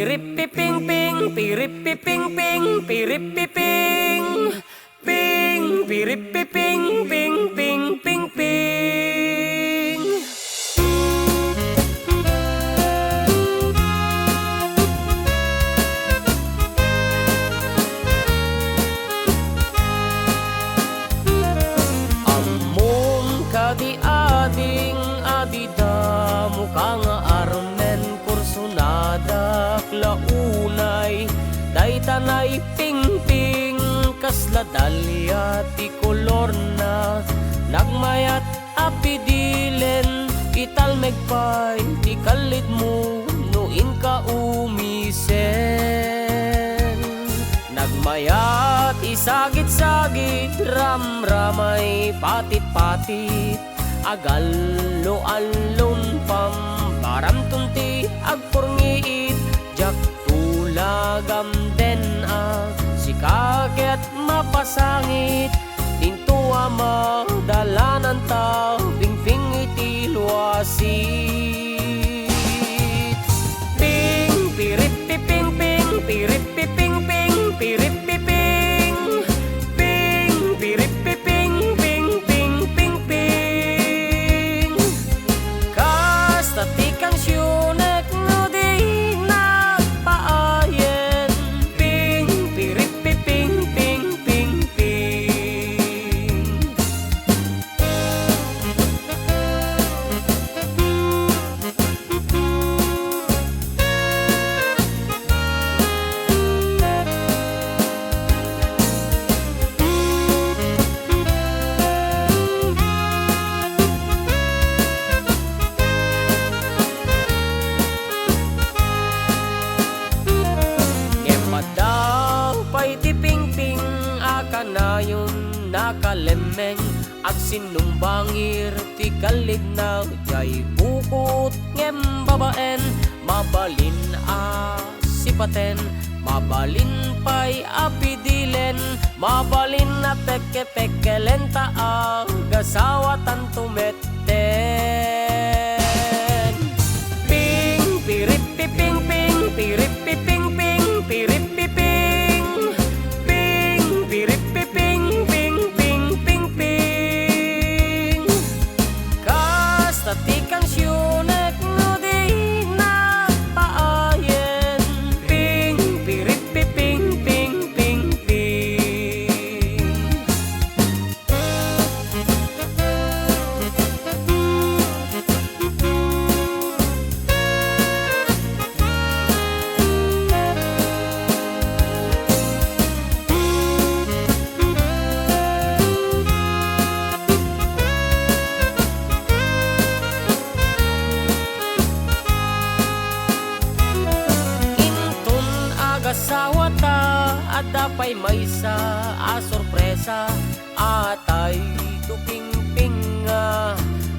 piripiping, piripiping, piripiping, ping, piripiping, ping, ping, ping, ping. Among kadi-ading adida mukha nga armen kursunada klaunay daytanay ping-ping kasla dalya ti kolor na nagmayat apidilen ital megpay ti kalit mo nuin ka umisen nagmayat isagit-sagit ramramay patit-patit agalo-alon pam baram tunti agpurngiit jak tulagam den si kaget mapasangit tinto ama dalanan ta ping-ping iti luasit ping pirip-piping ping pirip-piping ping pirip-piping ping pirip-piping ping ping ping ping kasta ti kansyonek no di nagpaayen ping pirip-piping ping ping ping. Madaw pa'y di ping-ping akanayon nakalemeng ag sinumbangir ti kalignaw jay bukot ngem babaen mabalin sipaten mabalin pa'y apidilen mabalin na peke-pekelen ta agasawatan tumeten ping pirip-piping ping pirip-piping ping pirip-piping ping pirip-piping ping ping ping ping kasta ti kansyonek no di nagpaayen ping pirip-piping ping ping ping. Intun agasawa ta adda pay maysa sorpresa atay tuping-ping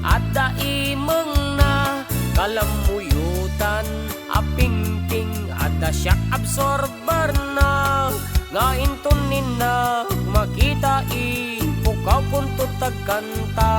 adda imeng na kalamuyutan aping-ping adda siya absorber na nga intunin na makita ipukaw kung tutagkanta